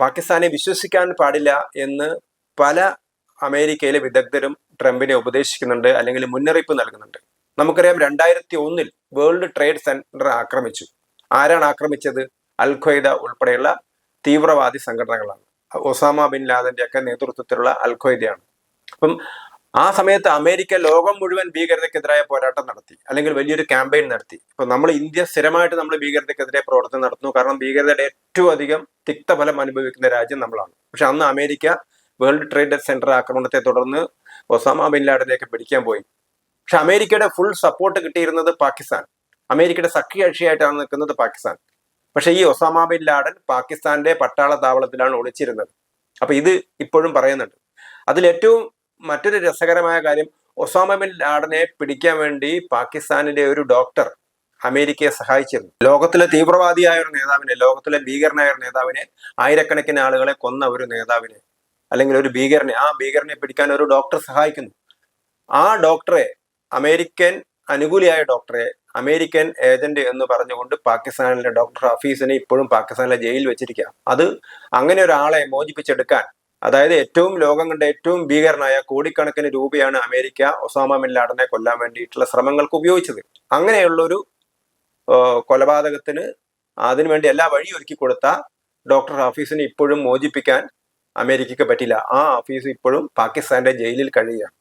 പാകിസ്ഥാനെ വിശ്വസിക്കാൻ പാടില്ല എന്ന് പല അമേരിക്കയിലെ വിദഗ്ധരും ട്രംപിനെ ഉപദേശിക്കുന്നുണ്ട്, അല്ലെങ്കിൽ മുന്നറിയിപ്പ് നൽകുന്നുണ്ട്. നമുക്കറിയാം 2001 വേൾഡ് ട്രേഡ് സെന്റർ ആക്രമിച്ചു. ആരാണ് ആക്രമിച്ചത്? അൽ ഖ്വയ്ദ ഉൾപ്പെടെയുള്ള തീവ്രവാദി സംഘടനകളാണ്. ഒസാമ ബിൻ ലാദന്റെ ഒക്കെ നേതൃത്വത്തിലുള്ള അൽ ഖ്വയ്ദയാണ്. അപ്പം ആ സമയത്ത് അമേരിക്ക ലോകം മുഴുവൻ ഭീകരതയ്ക്കെതിരായ പോരാട്ടം നടത്തി, അല്ലെങ്കിൽ വലിയൊരു ക്യാമ്പയിൻ നടത്തി. ഇപ്പൊ നമ്മൾ ഇന്ത്യ സ്ഥിരമായിട്ട് നമ്മൾ ഭീകരതയ്ക്കെതിരെ പ്രവർത്തനം നടത്തുന്നു. കാരണം ഭീകരതയുടെ ഏറ്റവും അധികം തിക്തഫലം അനുഭവിക്കുന്ന രാജ്യം നമ്മളാണ്. പക്ഷെ അന്ന് അമേരിക്ക വേൾഡ് ട്രേഡ് സെന്റർ ആക്രമണത്തെ തുടർന്ന് ഒസാമ ബിൻ ലാഡനെയൊക്കെ പിടിക്കാൻ പോയി. പക്ഷെ അമേരിക്കയുടെ ഫുൾ സപ്പോർട്ട് കിട്ടിയിരുന്നത് പാകിസ്ഥാൻ. അമേരിക്കയുടെ സഖ്യകക്ഷിയായിട്ടാണ് നിൽക്കുന്നത് പാകിസ്ഥാൻ. പക്ഷെ ഈ ഒസാമ ബിൻ ലാഡൻ പാകിസ്ഥാന്റെ പട്ടാള താവളത്തിലാണ് ഒളിച്ചിരുന്നത്. അപ്പൊ ഇത് ഇപ്പോഴും പറയുന്നുണ്ട്. അതിലേറ്റവും മറ്റൊരു രസകരമായ കാര്യം, ഒസാമ ബിൻ ലാഡനെ പിടിക്കാൻ വേണ്ടി പാകിസ്ഥാനിലെ ഒരു ഡോക്ടർ അമേരിക്കയെ സഹായിച്ചിരുന്നു. ലോകത്തിലെ തീവ്രവാദിയായ ഒരു നേതാവിനെ, ലോകത്തിലെ ഭീകരനായ ഒരു നേതാവിനെ, ആയിരക്കണക്കിന് ആളുകളെ കൊന്ന ഒരു നേതാവിനെ, അല്ലെങ്കിൽ ഒരു ഭീകരനെ, ആ ഭീകരനെ പിടിക്കാൻ ഒരു ഡോക്ടർ സഹായിക്കുന്നു. ആ ഡോക്ടറെ, അമേരിക്കൻ അനുകൂലിയായ ഡോക്ടറെ, അമേരിക്കൻ ഏജന്റ് എന്ന് പറഞ്ഞുകൊണ്ട് പാകിസ്ഥാനിലെ ഡോക്ടർ ഹഫീസിനെ ഇപ്പോഴും പാകിസ്ഥാനിലെ ജയിലിൽ വെച്ചിരിക്കുക. അത് അങ്ങനെ ഒരാളെ മോചിപ്പിച്ചെടുക്കാൻ, അതായത് ലോകം കണ്ട ഏറ്റവും ഭീകരനായ, കോടിക്കണക്കിന് രൂപയാണ് അമേരിക്ക ഒസാമ ബിൻ ലാഡനെ കൊല്ലാൻ വേണ്ടിയിട്ടുള്ള ശ്രമങ്ങൾക്ക് ഉപയോഗിച്ചത്. അങ്ങനെയുള്ളൊരു കൊലപാതകത്തിന് അതിനുവേണ്ടി എല്ലാ വഴിയും ഒരുക്കി കൊടുത്ത ഡോക്ടർ ഹഫീസിനെ ഇപ്പോഴും മോചിപ്പിക്കാൻ അമേരിക്കക്ക് പറ്റില്ല. ആ ഹഫീസ് ഇപ്പോഴും പാകിസ്ഥാന്റെ ജയിലിൽ കഴിയുകയാണ്.